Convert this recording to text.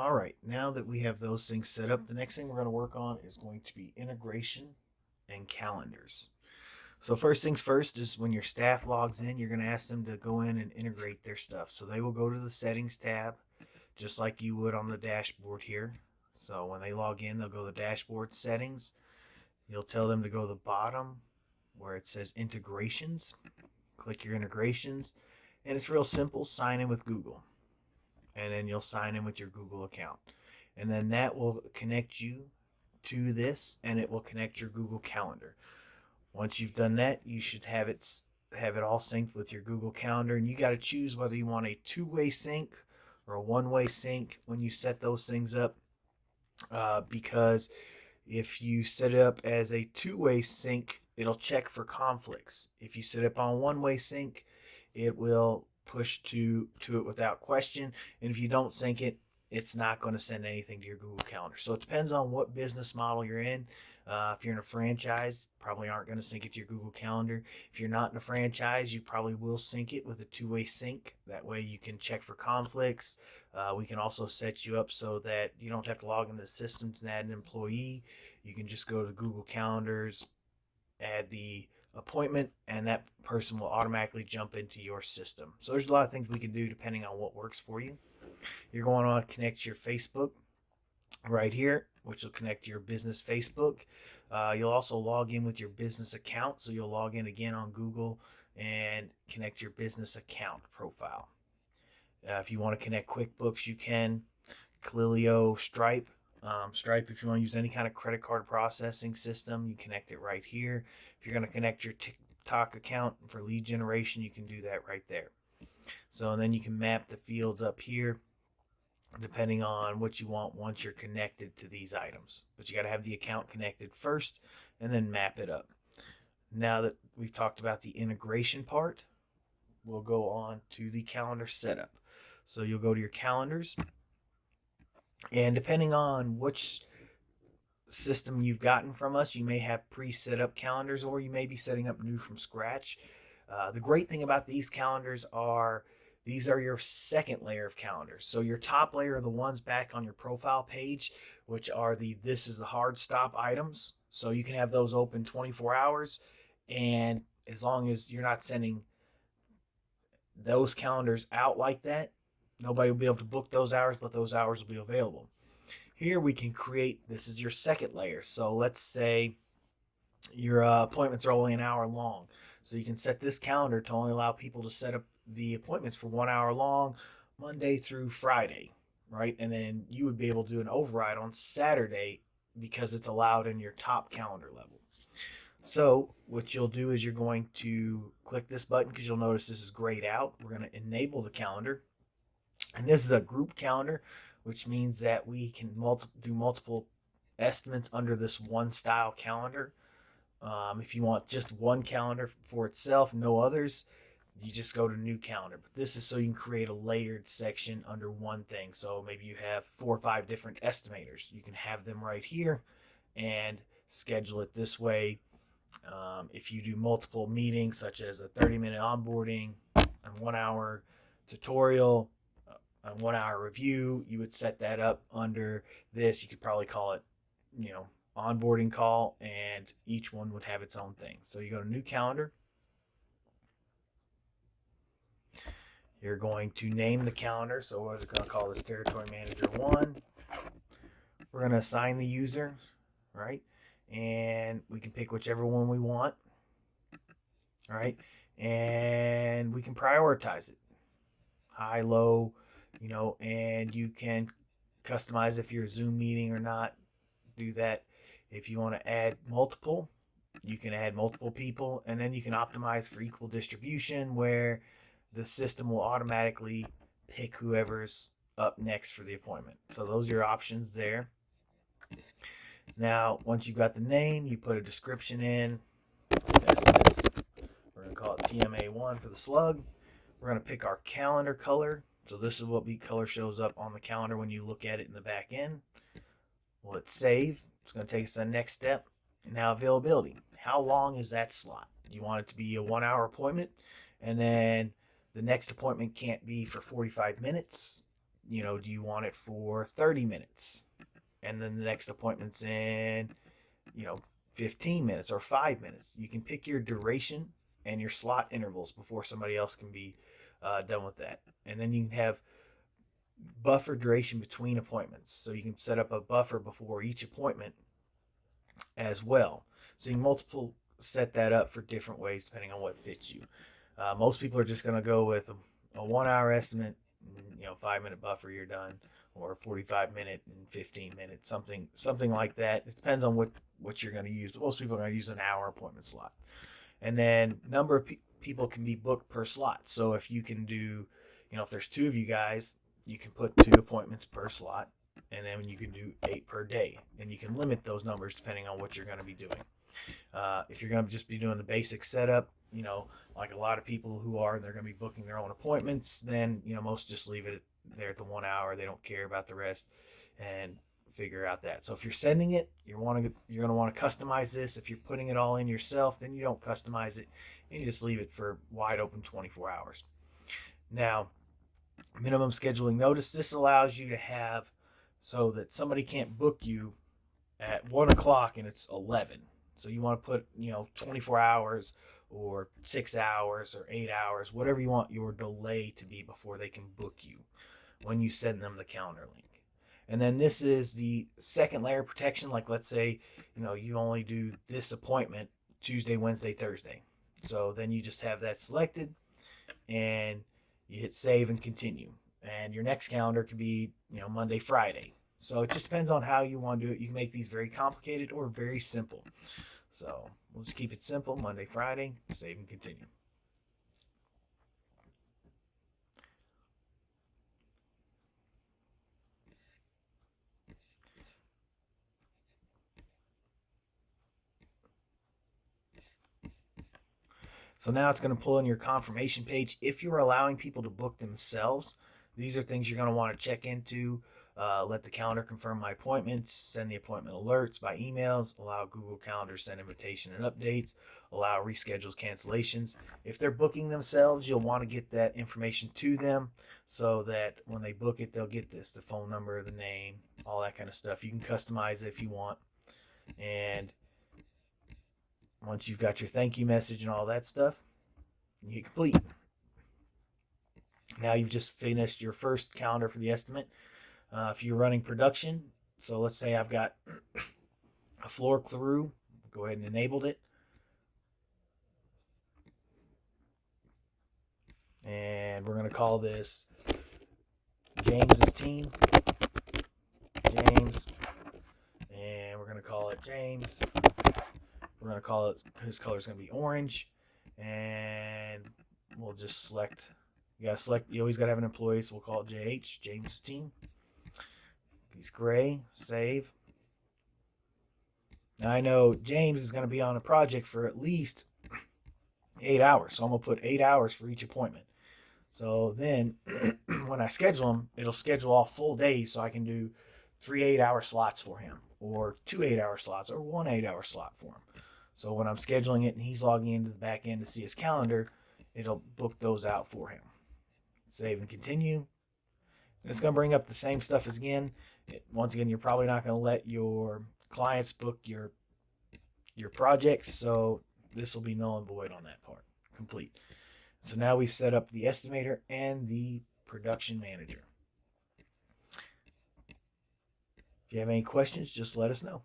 All right, now that we have those things set up, the next thing we're going to work on is going to be integration and calendars. So first things first is when your staff logs in, you're going to ask them to go in and integrate their stuff. So they will go to the settings tab, just like you would on the dashboard here. So when they log in, they'll go to the dashboard settings. You'll tell them to go to the bottom where it says integrations. Click your integrations, and it's real simple. Sign in with Google, and then you'll sign in with your Google account. And then that will connect you to this, and it will connect your Google Calendar. Once you've done that, you should have it all synced with your Google Calendar, and you got to choose whether you want a two-way sync or a one-way sync when you set those things up. Because if you set it up as a two-way sync, it'll check for conflicts. If you set it up on one-way sync, it will push to it without question. And if you don't sync it, it's not going to send anything to your Google Calendar. So it depends on what business model you're in. If you're in a franchise, probably aren't going to sync it to your Google Calendar. If you're not in a franchise, you probably will sync it with a two-way sync. That way you can check for conflicts. We can also set you up so that you don't have to log into the system to add an employee. You can just go to Google Calendars, add the appointment, and that person will automatically jump into your system. So there's a lot of things we can do depending on what works for you. You're going to connect your Facebook right here, which will connect to your business Facebook. You'll also log in with your business account. So you'll log in again on Google and connect your business account profile. If you want to connect QuickBooks, you can. Clilio, Stripe. Stripe, if you want to use any kind of credit card processing system, you connect it right here. If you're going to connect your TikTok account for lead generation, you can do that right there. So and then you can map the fields up here depending on what you want once you're connected to these items. But you got to have the account connected first and then map it up. Now that we've talked about the integration part, we'll go on to the calendar setup. So you'll go to your calendars, and depending on which system you've gotten from us, you may have pre-set up calendars or you may be setting up new from scratch. The great thing about these calendars are these are your second layer of calendars. So your top layer are the ones back on your profile page, which are the this is the hard stop items. So you can have those open 24 hours, and as long as you're not sending those calendars out like that, nobody will be able to book those hours, but those hours will be available. Here we can create, this is your second layer. So let's say your appointments are only an hour long. So you can set this calendar to only allow people to set up the appointments for 1 hour long, Monday through Friday, right? And then you would be able to do an override on Saturday because it's allowed in your top calendar level. So what you'll do is you're going to click this button because you'll notice this is grayed out. We're going to enable the calendar. And this is a group calendar, which means that we can do multiple estimates under this one style calendar. If you want just one calendar for itself, no others, you just go to new calendar. But this is so you can create a layered section under one thing. So maybe you have 4 or 5 different estimators. You can have them right here and schedule it this way. If you do multiple meetings, such as a 30-minute onboarding, and 1 hour tutorial, a 1 hour review, you would set that up under this. You could probably call it, onboarding call, and each one would have its own thing. So you go to new calendar. You're going to name the calendar. So we're going to call this Territory Manager 1. We're going to assign the user, right? And we can pick whichever one we want, right? And we can prioritize it, high, low, and you can customize if you're a Zoom meeting or not. Do that. If you want to add multiple, you can add multiple people, and then you can optimize for equal distribution where the system will automatically pick whoever's up next for the appointment. So those are your options there. Now, once you've got the name, you put a description in. We're going to call it TMA1 for the slug. We're going to pick our calendar color. So this is what color shows up on the calendar when you look at it in the back end. We'll hit save. It's going to take us to the next step. Now availability. How long is that slot? You want it to be a 1 hour appointment, and then the next appointment can't be for 45 minutes. do you want it for 30 minutes? And then the next appointment's in, 15 minutes or 5 minutes. You can pick your duration and your slot intervals before somebody else can be done with that. And then you can have buffer duration between appointments. So you can set up a buffer before each appointment as well. So you can multiple set that up for different ways depending on what fits you. Most people are just going to go with a 1 hour estimate, 5 minute buffer, you're done, or 45 minute and 15 minutes, something like that. It depends on what you're going to use. But most people are going to use an hour appointment slot. And then number of people can be booked per slot. So if you can do, if there's two of you guys, you can put 2 appointments per slot, and then you can do 8 per day. And you can limit those numbers depending on what you're going to be doing. If you're going to just be doing the basic setup, like a lot of people they're going to be booking their own appointments, then, most just leave it there at the 1 hour. They don't care about the rest and figure out that. So if you're sending it, you're going to want to customize this. If you're putting it all in yourself, then you don't customize it and you just leave it for wide open 24 hours. Now, minimum scheduling notice. This allows you to have so that somebody can't book you at 1 o'clock and it's 11. So you want to put, 24 hours or 6 hours or 8 hours, whatever you want your delay to be before they can book you when you send them the calendar link. And then this is the second layer of protection. Like let's say, you only do this appointment Tuesday, Wednesday, Thursday. So then you just have that selected and you hit save and continue. And your next calendar could be, Monday, Friday. So it just depends on how you want to do it. You can make these very complicated or very simple. So we'll just keep it simple. Monday, Friday, save and continue. So now it's going to pull in your confirmation page. If you're allowing people to book themselves, these are things you're going to want to check into. Let the calendar confirm my appointments, send the appointment alerts by emails, allow Google Calendar send invitation and updates, allow reschedules, cancellations. If they're booking themselves, you'll want to get that information to them so that when they book it, they'll get the phone number, the name, all that kind of stuff. You can customize it if you want. And once you've got your thank you message and all that stuff, you hit complete. Now you've just finished your first calendar for the estimate. If you're running production, so let's say I've got a floor crew, go ahead and enable it. And we're going to call this James's team. James. And we're going to call it James. We're going to call it, his color is going to be orange. And we'll just select, you always got to have an employee, so we'll call it JH, James' team. He's gray, save. Now I know James is going to be on a project for at least 8 hours, so I'm going to put 8 hours for each appointment. So then when I schedule him, it'll schedule all full days so I can do 3 8-hour slots for him, or 2 8-hour slots, or 1 8-hour slot for him. So when I'm scheduling it and he's logging into the back end to see his calendar, it'll book those out for him. Save and continue. And it's going to bring up the same stuff as again. Once again, you're probably not going to let your clients book your projects, so this will be null and void on that part. Complete. So now we've set up the estimator and the production manager. If you have any questions, just let us know.